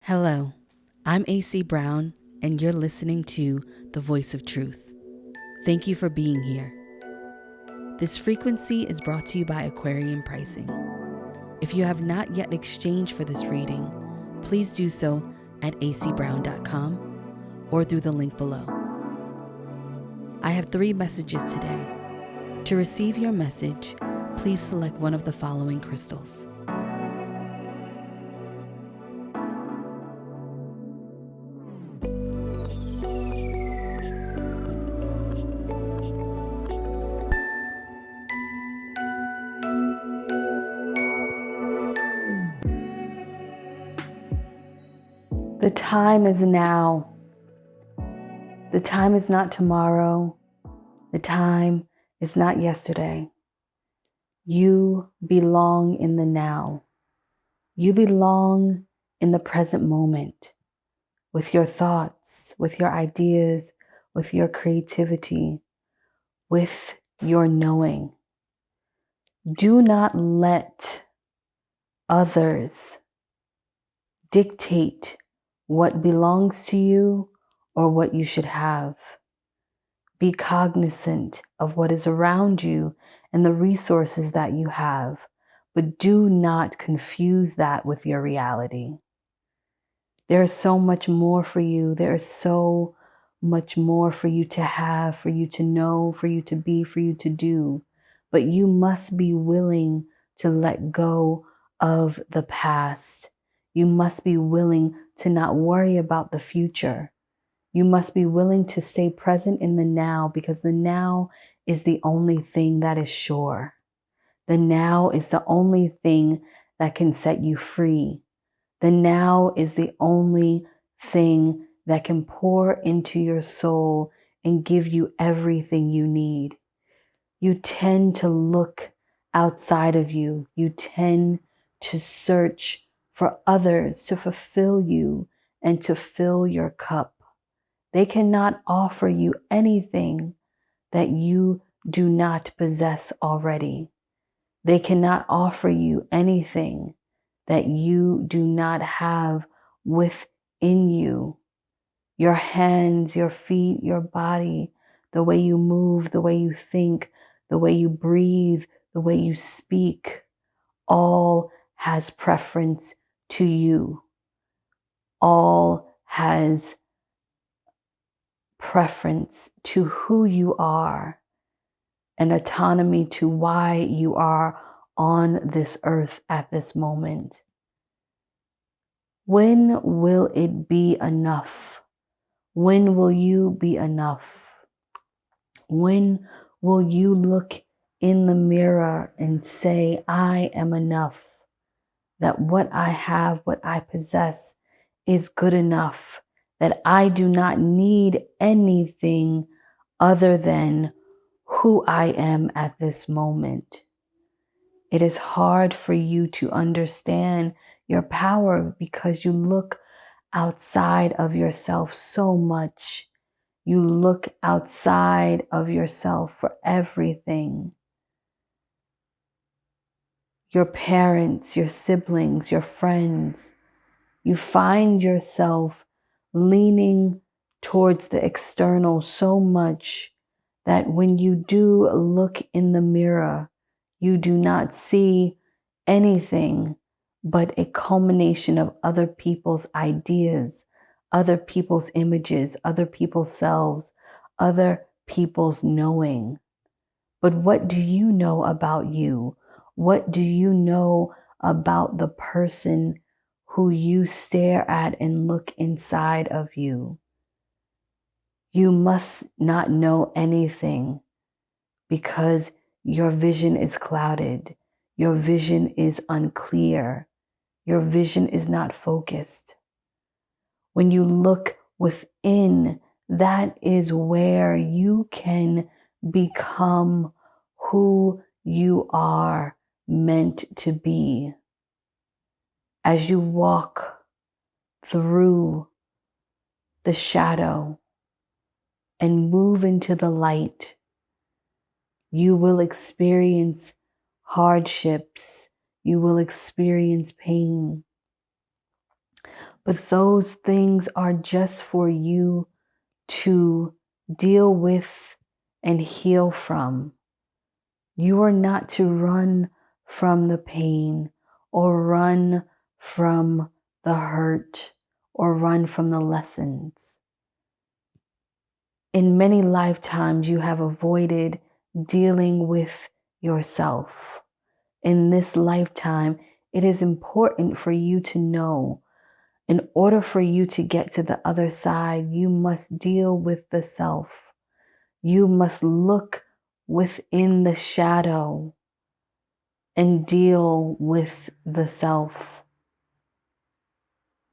Hello, I'm AC Brown, and you're listening to The Voice of Truth. Thank you for being here. This frequency is brought to you by Aquarian Pricing. If you have not yet exchanged for this reading, please do so at acbrown.com or through the link below. I have 3 messages today. To receive your message, please select one of the following crystals. The time is now. The time is not tomorrow. The time is not yesterday. You belong in the now. You belong in the present moment with your thoughts, with your ideas, with your creativity, with your knowing. Do not let others dictate what belongs to you or what you should have. Be cognizant of what is around you and the resources that you have, but do not confuse that with your reality. There is so much more for you. There is so much more for you to have, for you to know, for you to be, for you to do. But you must be willing to let go of the past. You must be willing to not worry about the future. You must be willing to stay present in the now, because the now is the only thing that is sure. The now is the only thing that can set you free. The now is the only thing that can pour into your soul and give you everything you need. You tend to look outside of you. You tend to search for others to fulfill you and to fill your cup. They cannot offer you anything that you do not possess already. They cannot offer you anything that you do not have within you. Your hands, your feet, your body, the way you move, the way you think, the way you breathe, the way you speak, all has preference to you. All has preference to who you are and autonomy to why you are on this earth at this moment. When will it be enough? When will you be enough? When will you look in the mirror and say, I am enough? That what I have, what I possess is good enough. That I do not need anything other than who I am at this moment. It is hard for you to understand your power because you look outside of yourself so much. You look outside of yourself for everything. Your parents, your siblings, your friends. You find yourself leaning towards the external so much that when you do look in the mirror, you do not see anything but a culmination of other people's ideas, other people's images, other people's selves, other people's knowing. But what do you know about you? What do you know about the person who you stare at and look inside of you? You must not know anything because your vision is clouded. Your vision is unclear. Your vision is not focused. When you look within, that is where you can become who you are meant to be. As you walk through the shadow and move into the light, you will experience hardships. You will experience pain. But those things are just for you to deal with and heal from. You are not to run from the pain or run from the hurt or run from the lessons. In many lifetimes, you have avoided dealing with yourself. In this lifetime, it is important for you to know, in order for you to get to the other side, you must deal with the self. You must look within the shadow and deal with the self.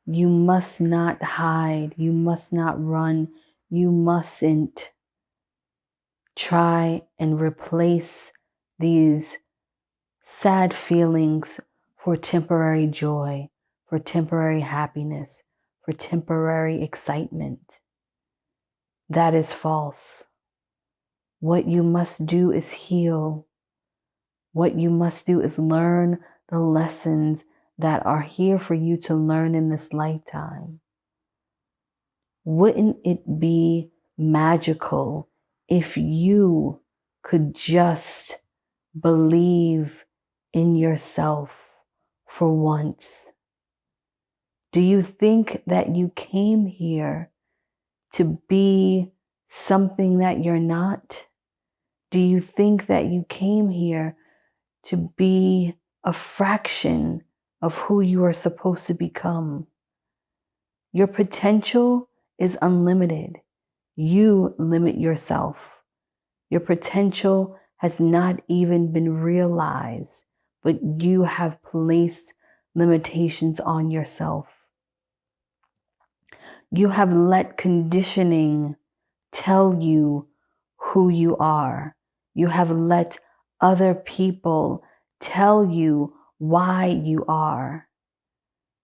You must not hide. You must not run. You mustn't try and replace these sad feelings for temporary joy, for temporary happiness, for temporary excitement. That is false. What you must do is heal. What you must do is learn the lessons that are here for you to learn in this lifetime. Wouldn't it be magical if you could just believe in yourself for once? Do you think that you came here to be something that you're not? Do you think that you came here to be a fraction of who you are supposed to become? Your potential is unlimited. You limit yourself. Your potential has not even been realized, but you have placed limitations on yourself. You have let conditioning tell you who you are. You have let other people tell you why you are.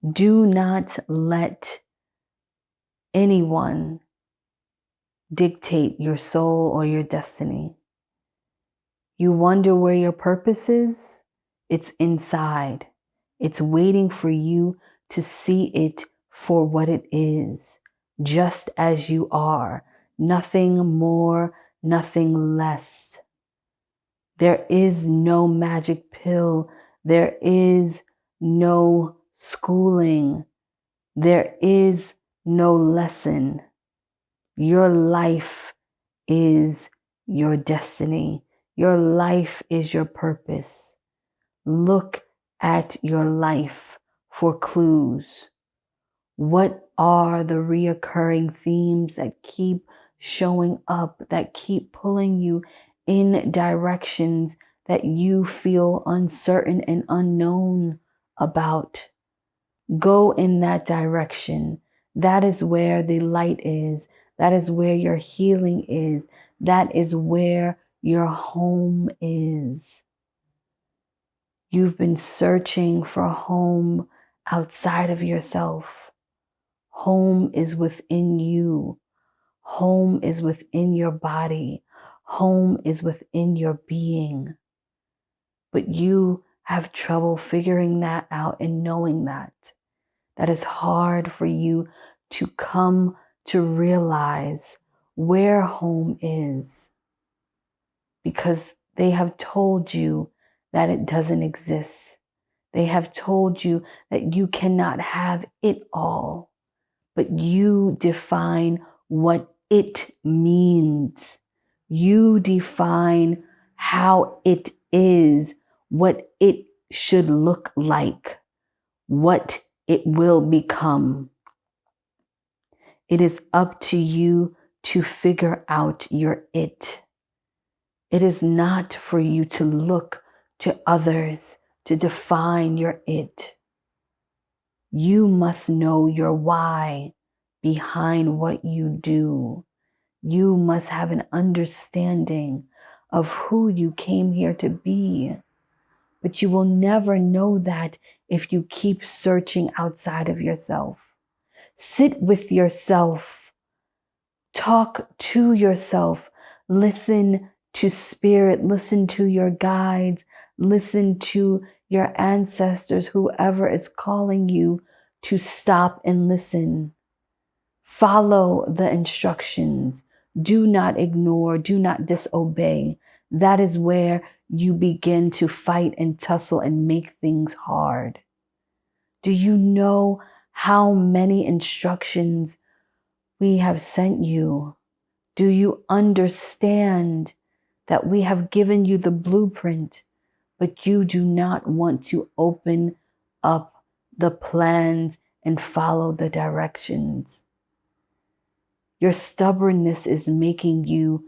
Do not let anyone dictate your soul or your destiny. You wonder where your purpose is? It's inside. It's waiting for you to see it for what it is, just as you are. Nothing more, nothing less. There is no magic pill. There is no schooling. There is no lesson. Your life is your destiny. Your life is your purpose. Look at your life for clues. What are the reoccurring themes that keep showing up, that keep pulling you in directions that you feel uncertain and unknown about? Go in that direction. That is where the light is. That is where your healing is. That is where your home is. You've been searching for a home outside of yourself. Home is within you. Home is within your body. Home is within your being. But you have trouble figuring that out and knowing that. That is hard for you to come to realize where home is, because they have told you that it doesn't exist. They have told you that you cannot have it all, but you define what it means. You define how it is, what it should look like, what it will become. It is up to you to figure out your it. It is not for you to look to others to define your it. You must know your why behind what you do. You must have an understanding of who you came here to be. But you will never know that if you keep searching outside of yourself. Sit with yourself. Talk to yourself. Listen to spirit. Listen to your guides. Listen to your ancestors, whoever is calling you to stop and listen. Follow the instructions. Do not ignore. Do not disobey. That is where you begin to fight and tussle and make things hard. Do you know how many instructions we have sent you? Do you understand that we have given you the blueprint, but you do not want to open up the plans and follow the directions? Your stubbornness is making you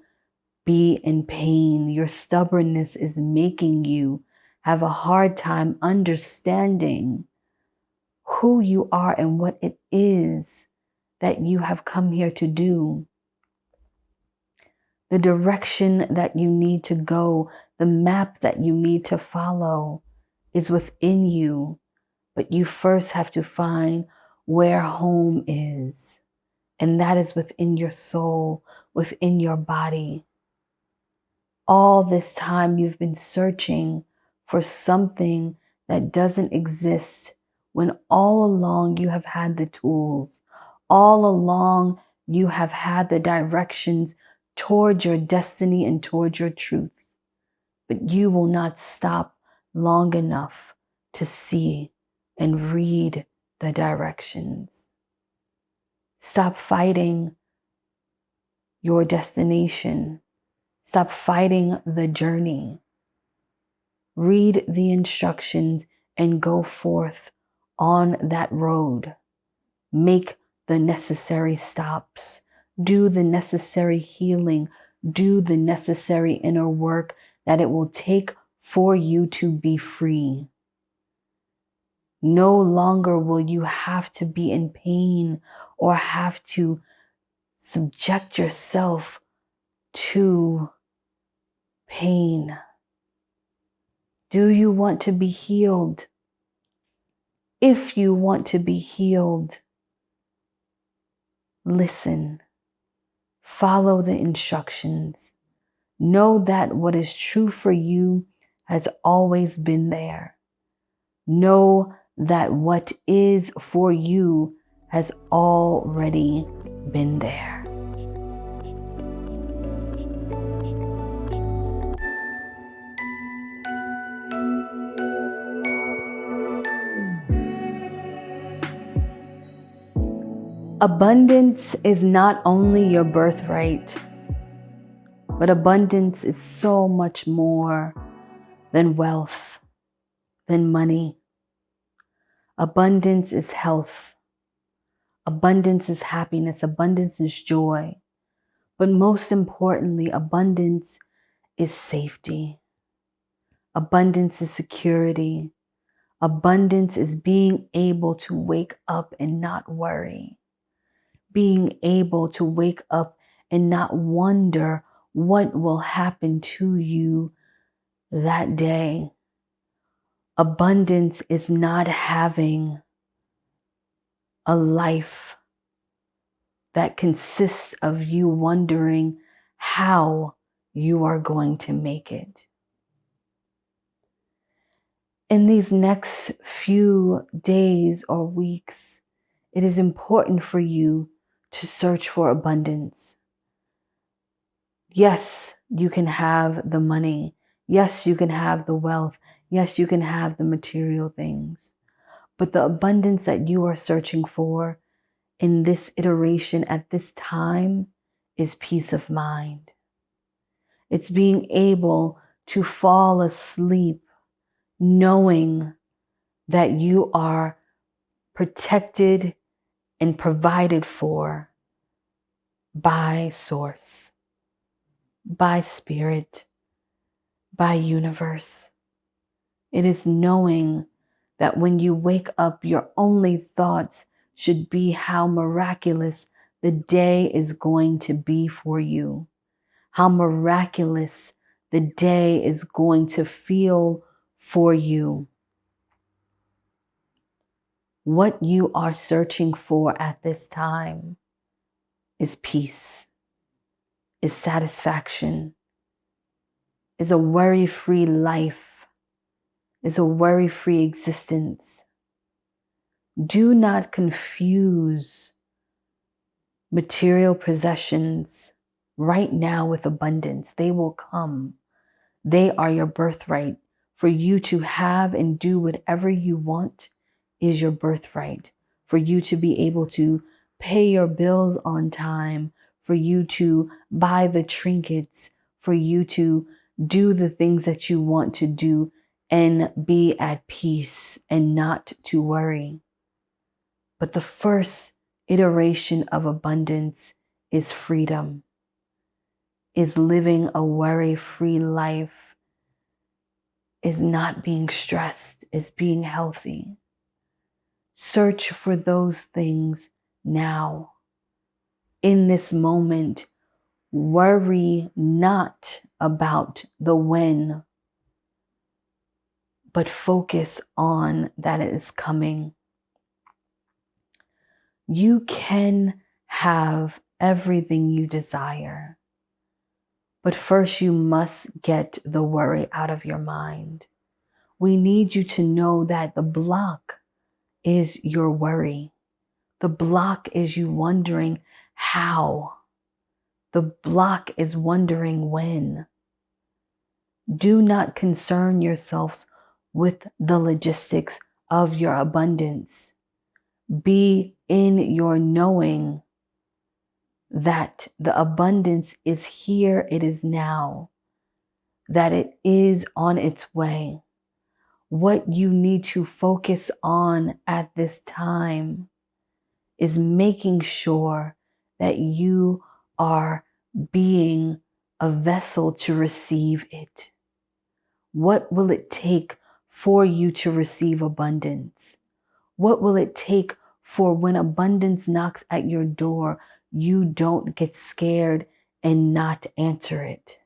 be in pain. Your stubbornness is making you have a hard time understanding who you are and what it is that you have come here to do. The direction that you need to go, the map that you need to follow is within you. But you first have to find where home is. And that is within your soul, within your body. All this time you've been searching for something that doesn't exist, when all along you have had the tools. All along you have had the directions toward your destiny and toward your truth. But you will not stop long enough to see and read the directions. Stop fighting your destination. Stop fighting the journey. Read the instructions and go forth on that road. Make the necessary stops. Do the necessary healing. Do the necessary inner work that it will take for you to be free. No longer will you have to be in pain or have to subject yourself to pain. Do you want to be healed? If you want to be healed, listen. Follow the instructions. Know that what is true for you has always been there. Know that what is for you has already been there. Abundance is not only your birthright, but abundance is so much more than wealth, than money. Abundance is health. Abundance is happiness. Abundance is joy. But most importantly, abundance is safety. Abundance is security. Abundance is being able to wake up and not worry. Being able to wake up and not wonder what will happen to you that day. Abundance is not having a life that consists of you wondering how you are going to make it. In these next few days or weeks, it is important for you to search for abundance. Yes, you can have the money. Yes, you can have the wealth. Yes, you can have the material things. But the abundance that you are searching for in this iteration at this time is peace of mind. It's being able to fall asleep knowing that you are protected and provided for by Source, by Spirit, by Universe. It is knowing that when you wake up, your only thoughts should be how miraculous the day is going to be for you, how miraculous the day is going to feel for you. What you are searching for at this time is peace, is satisfaction, is a worry-free life, is a worry-free existence. Do not confuse material possessions right now with abundance. They will come. They are your birthright. For you to have and do whatever you want is your birthright. For you to be able to pay your bills on time, for you to buy the trinkets, for you to do the things that you want to do and be at peace and not to worry. But the first iteration of abundance is freedom, is living a worry-free life, is not being stressed, is being healthy. Search for those things now. In this moment, worry not about the when, but focus on that it is coming. You can have everything you desire, but first you must get the worry out of your mind. We need you to know that the block is your worry. The block is you wondering how. The block is wondering when. Do not concern yourselves with the logistics of your abundance. Be in your knowing that the abundance is here, it is now, that it is on its way. What you need to focus on at this time is making sure that you are being a vessel to receive it. What will it take for you to receive abundance? What will it take for when abundance knocks at your door, you don't get scared and not answer it?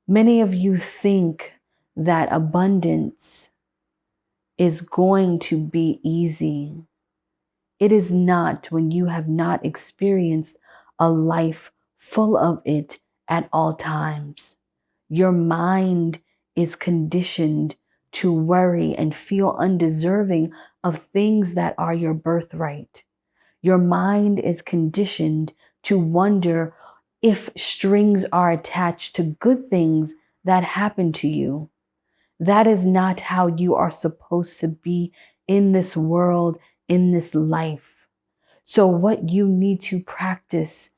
Many of you think that abundance is going to be easy. It is not when you have not experienced a life full of it at all times. Your mind is conditioned to worry and feel undeserving of things that are your birthright. Your mind is conditioned to wonder if strings are attached to good things that happen to you. That is not how you are supposed to be in this world, in this life. So what you need to practice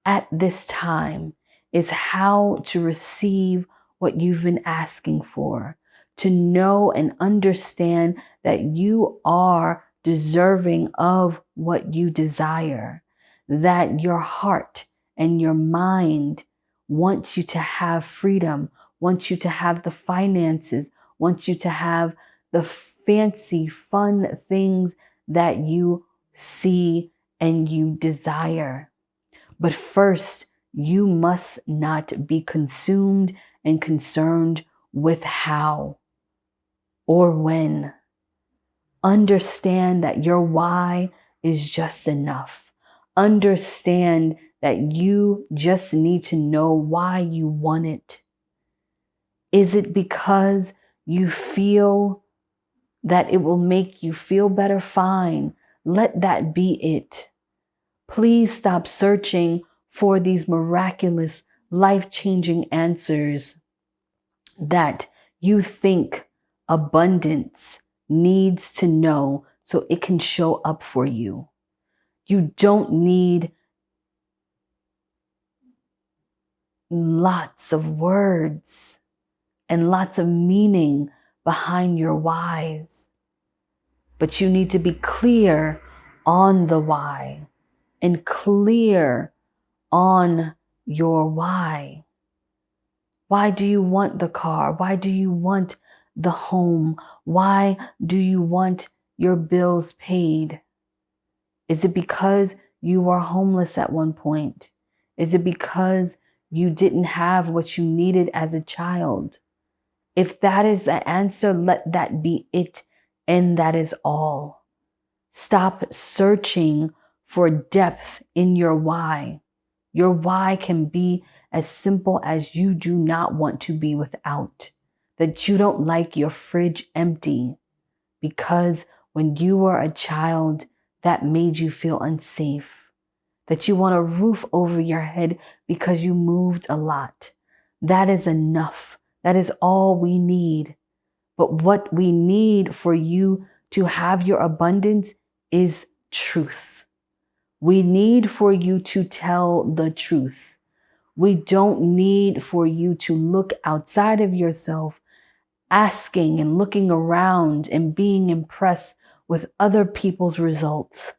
at this time is how to receive what you've been asking for, to know and understand that you are deserving of what you desire, that your heart and your mind wants you to have freedom, wants you to have the finances, wants you to have the fancy, fun things that you see and you desire. But first, you must not be consumed and concerned with how or when. Understand that your why is just enough. Understand that you just need to know why you want it. Is it because you feel that it will make you feel better? Fine. Let that be it. Please stop searching for these miraculous, life-changing answers that you think abundance needs to know so it can show up for you. You don't need lots of words and lots of meaning behind your whys, but you need to be clear on the why and clear on your why. Why do you want the car? Why do you want the home? Why do you want your bills paid? Is it because you were homeless at one point? Is it because you didn't have what you needed as a child? If that is the answer, let that be it, and that is all. Stop searching for depth in your why. Your why can be as simple as you do not want to be without, that you don't like your fridge empty, because when you were a child that made you feel unsafe, that you want a roof over your head because you moved a lot. That is enough. That is all we need. But what we need for you to have your abundance is truth. We need for you to tell the truth. We don't need for you to look outside of yourself, asking and looking around and being impressed with other people's results.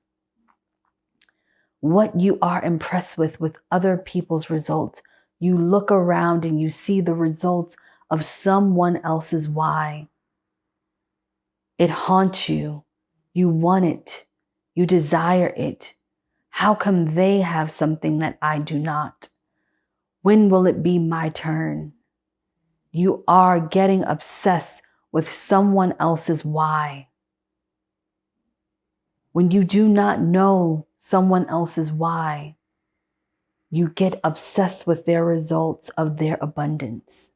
What you are impressed with other people's results. You look around and you see the results of someone else's why. It haunts you. You want it. You desire it. How come they have something that I do not? When will it be my turn? You are getting obsessed with someone else's why. When you do not know someone else's why, you get obsessed with their results of their abundance.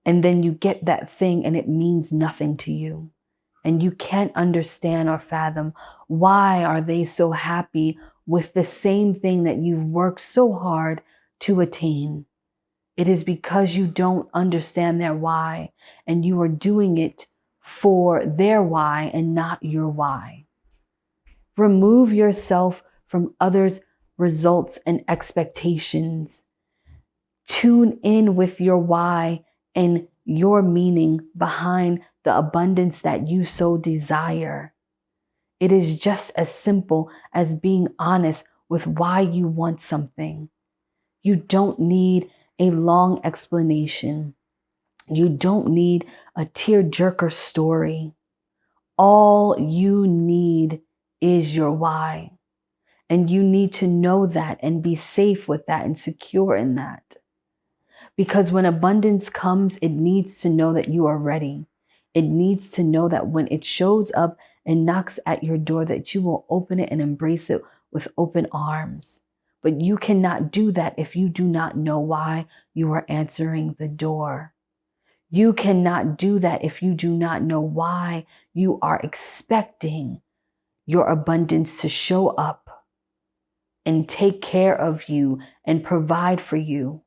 And then you get that thing and it means nothing to you. And you can't understand or fathom why are they so happy with the same thing that you've worked so hard to attain. It is because you don't understand their why, and you are doing it for their why and not your why. Remove yourself from others' results and expectations. Tune in with your why and your meaning behind the abundance that you so desire. It is just as simple as being honest with why you want something. You don't need a long explanation. You don't need a tearjerker story. All you need is your why. And you need to know that and be safe with that and secure in that. Because when abundance comes, it needs to know that you are ready. It needs to know that when it shows up and knocks at your door, that you will open it and embrace it with open arms. But you cannot do that if you do not know why you are answering the door. You cannot do that if you do not know why you are expecting your abundance to show up and take care of you and provide for you.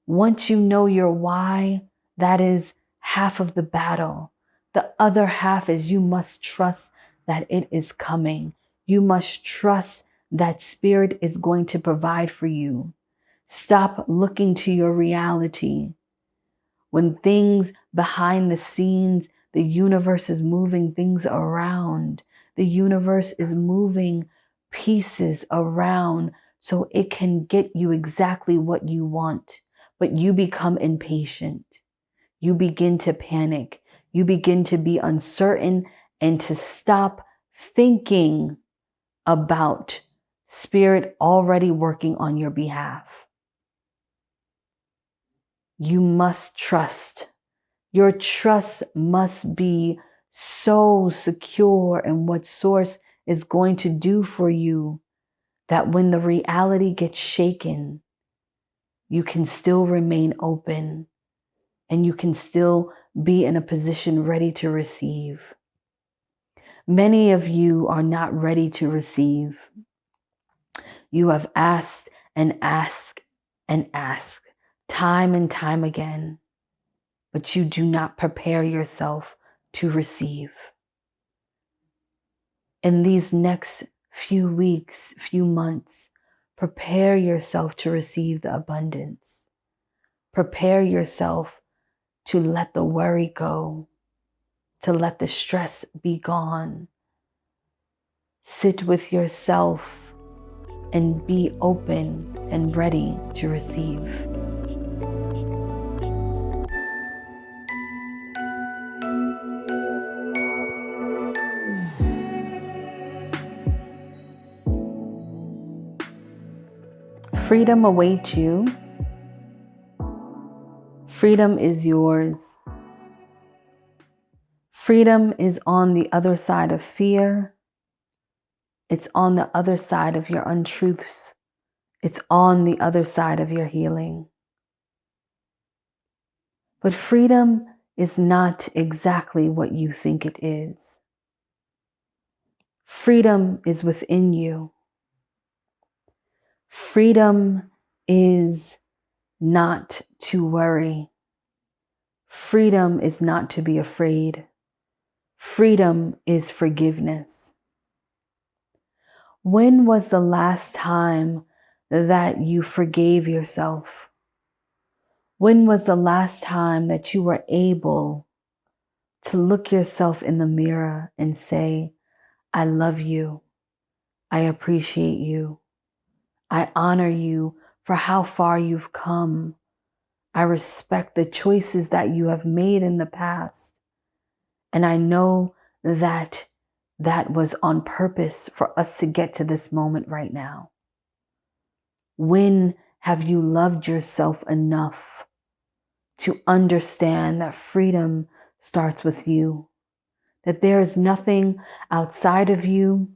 Once you know your why, that is half of the battle. The other half is you must trust that it is coming. You must trust that Spirit is going to provide for you. Stop looking to your reality. When things behind the scenes, the universe is moving things around. The universe is moving pieces around so it can get you exactly what you want. But you become impatient. You begin to panic. You begin to be uncertain and to stop thinking about Spirit already working on your behalf. You must trust. Your trust must be so secure in what Source is going to do for you that when the reality gets shaken, you can still remain open and you can still be in a position ready to receive. Many of you are not ready to receive. You have asked and asked and asked time and time again, but you do not prepare yourself to receive. In these next few weeks, few months, prepare yourself to receive the abundance. Prepare yourself to let the worry go, to let the stress be gone. Sit with yourself and be open and ready to receive. Freedom awaits you. Freedom is yours. Freedom is on the other side of fear. It's on the other side of your untruths. It's on the other side of your healing. But freedom is not exactly what you think it is. Freedom is within you. Freedom is not to worry. Freedom is not to be afraid. Freedom is forgiveness. When was the last time that you forgave yourself? When was the last time that you were able to look yourself in the mirror and say, I love you. I appreciate you. I honor you for how far you've come. I respect the choices that you have made in the past. And I know that that was on purpose for us to get to this moment right now. When have you loved yourself enough to understand that freedom starts with you? That there is nothing outside of you,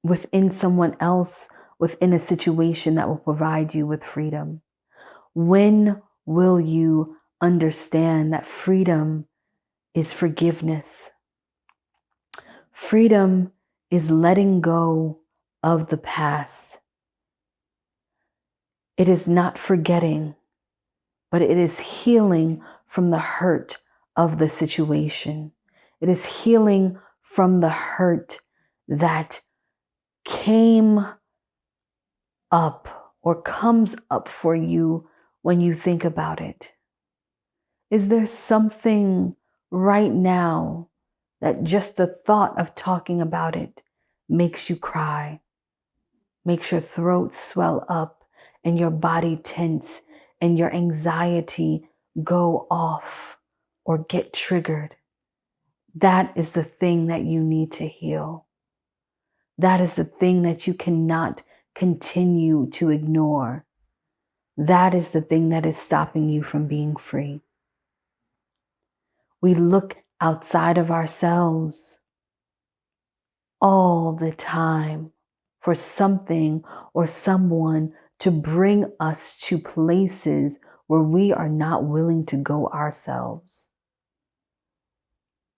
within someone else, within a situation that will provide you with freedom. When will you understand that freedom is forgiveness? Freedom is letting go of the past. It is not forgetting, but it is healing from the hurt of the situation. It is healing from the hurt that came up or comes up for you when you think about it. Is there something right now that just the thought of talking about it makes you cry, makes your throat swell up and your body tense and your anxiety go off or get triggered? That is the thing that you need to heal. That is the thing that you cannot continue to ignore. That is the thing that is stopping you from being free. We look outside of ourselves all the time for something or someone to bring us to places where we are not willing to go ourselves.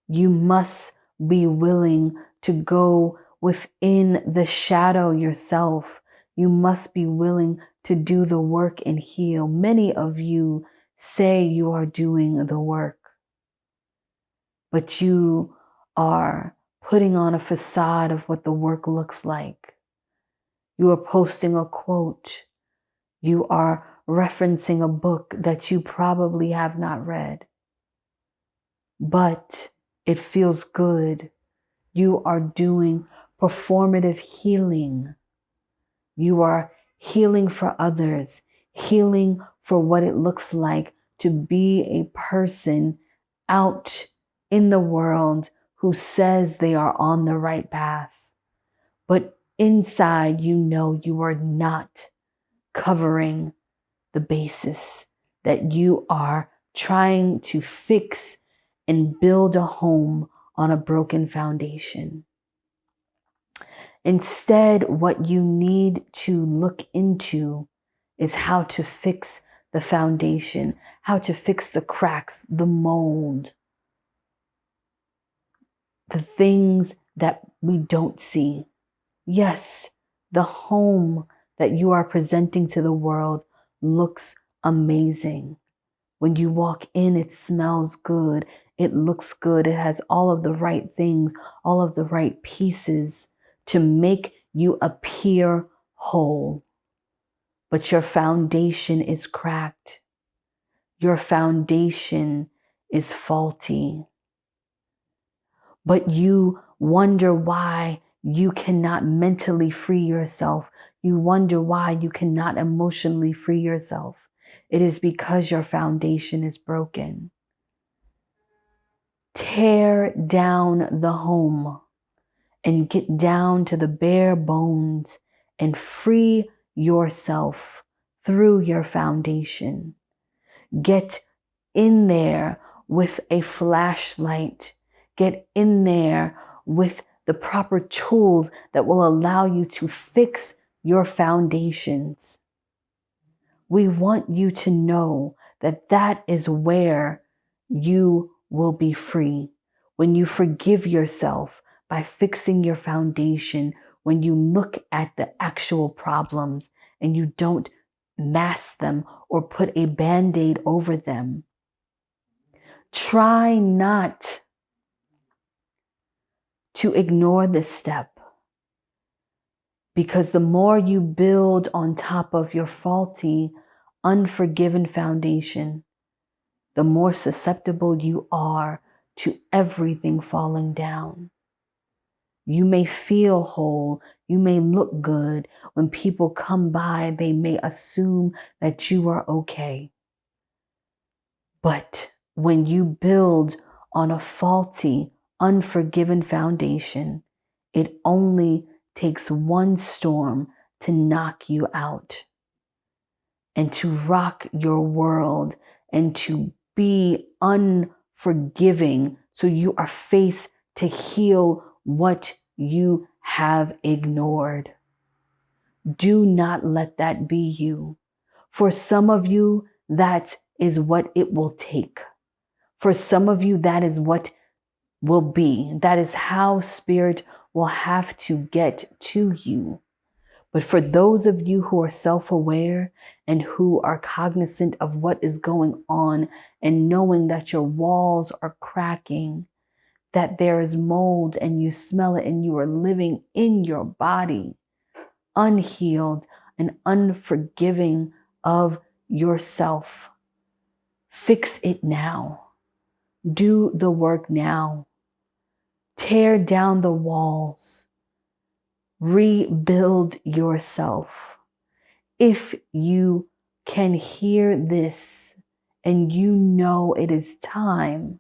You must be willing to go within the shadow yourself. You must be willing to do the work and heal. Many of you say you are doing the work, but you are putting on a facade of what the work looks like. You are posting a quote. You are referencing a book that you probably have not read, but it feels good. You are doing performative healing. You are healing for others, healing for what it looks like to be a person out in the world who says they are on the right path. But inside, you know you are not covering the basis, that you are trying to fix and build a home on a broken foundation. Instead, what you need to look into is how to fix the foundation, how to fix the cracks, the mold, the things that we don't see. Yes, the home that you are presenting to the world looks amazing. When you walk in, it smells good. It looks good. It has all of the right things, all of the right pieces to make you appear whole. But your foundation is cracked. Your foundation is faulty. But you wonder why you cannot mentally free yourself. You wonder why you cannot emotionally free yourself. It is because your foundation is broken. Tear down the home and get down to the bare bones and free yourself through your foundation. Get in there with a flashlight. Get in there with the proper tools that will allow you to fix your foundations. We want you to know that that is where you will be free. When you forgive yourself by fixing your foundation, when you look at the actual problems and you don't mask them or put a band-aid over them. Try not to ignore this step, because the more you build on top of your faulty, unforgiven foundation, the more susceptible you are to everything falling down. You may feel whole. You may look good. When people come by, they may assume that you are okay. But when you build on a faulty, unforgiven foundation, it only takes one storm to knock you out and to rock your world and to be unforgiving. So you are faced to heal what you have ignored. Do not let that be you. For some of you, that is what it will take. For some of you, that is what will be. That is how Spirit will have to get to you. But for those of you who are self-aware and who are cognizant of what is going on and knowing that your walls are cracking, that there is mold and you smell it and you are living in your body, unhealed and unforgiving of yourself, fix it now. Do the work now. Tear down the walls. Rebuild yourself. If you can hear this and you know it is time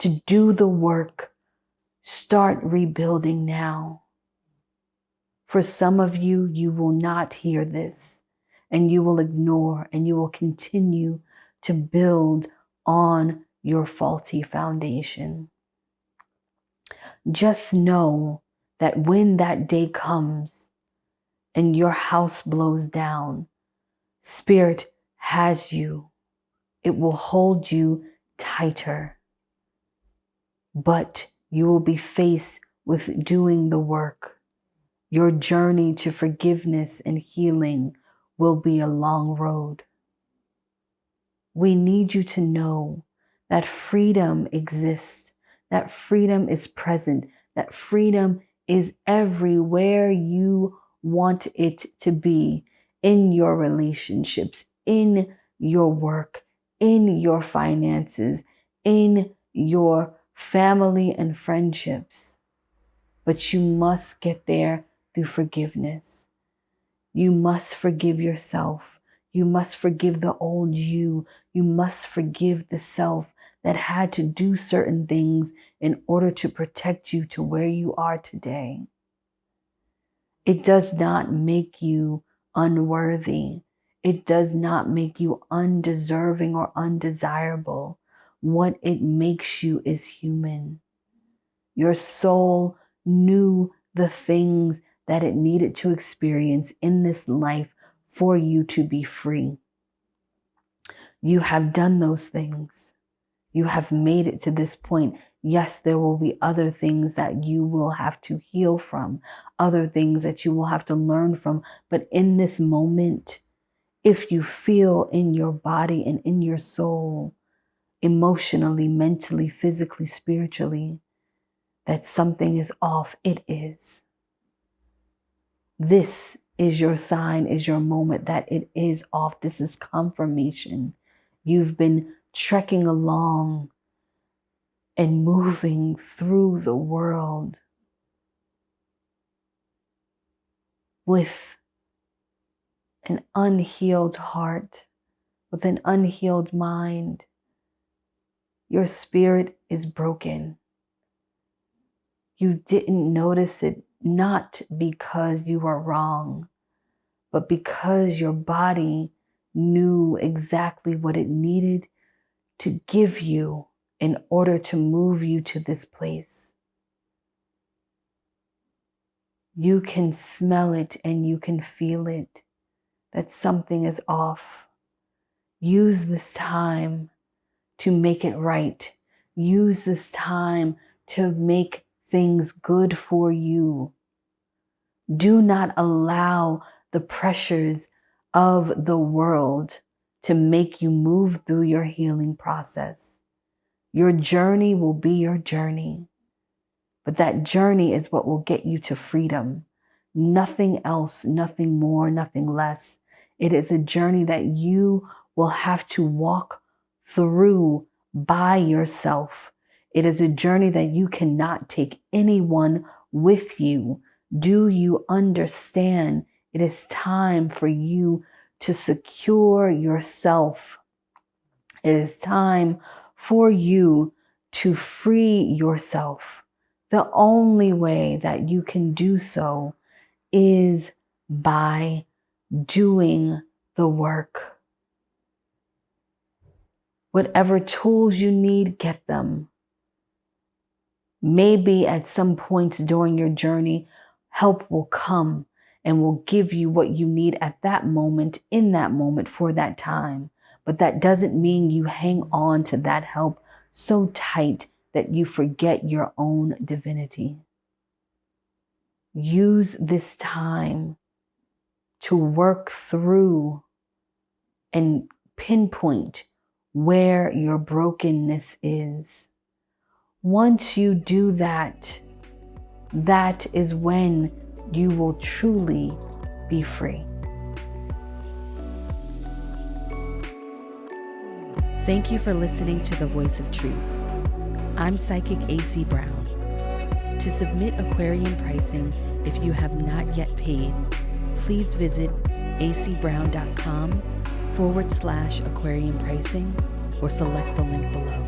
to do the work, start rebuilding now. For some of you, you will not hear this and you will ignore and you will continue to build on your faulty foundation. Just know that when that day comes and your house blows down, Spirit has you. It will hold you tighter. But you will be faced with doing the work. Your journey to forgiveness and healing will be a long road. We need you to know that freedom exists, that freedom is present, that freedom is everywhere you want it to be, in your relationships, in your work, in your finances, in your family and friendships. But you must get there through forgiveness. You must forgive yourself. You must forgive the old you. You must forgive the self that had to do certain things in order to protect you to where you are today. It does not make you unworthy. It does not make you undeserving or undesirable. What it makes you is human. Your soul knew the things that it needed to experience in this life for you to be free. You have done those things. You have made it to this point. Yes, there will be other things that you will have to heal from, other things that you will have to learn from. But in this moment, if you feel in your body and in your soul, emotionally, mentally, physically, spiritually, that something is off, it is. This is your sign, is your moment that it is off. This is confirmation. You've been trekking along and moving through the world with an unhealed heart, with an unhealed mind. Your spirit is broken. You didn't notice it, not because you are wrong, but because your body knew exactly what it needed to give you in order to move you to this place. You can smell it and you can feel it, that something is off. Use this time to make it right. Use this time to make things good for you. Do not allow the pressures of the world to make you move through your healing process. Your journey will be your journey, but that journey is what will get you to freedom. Nothing else, nothing more, nothing less. It is a journey that you will have to walk through by yourself. It is a journey that you cannot take anyone with you. Do you understand? It is time for you to secure yourself. It is time for you to free yourself. The only way that you can do so is by doing the work. Whatever tools you need, get them. Maybe at some points during your journey, help will come and will give you what you need at that moment, in that moment, for that time. But that doesn't mean you hang on to that help so tight that you forget your own divinity. Use this time to work through and pinpoint where your brokenness is. Once you do that, that is when you will truly be free. Thank you for listening to The Voice of Truth. I'm Psychic AC Brown. To submit Aquarian Pricing, if you have not yet paid, please visit acbrown.com/Aquarian Pricing or select the link below.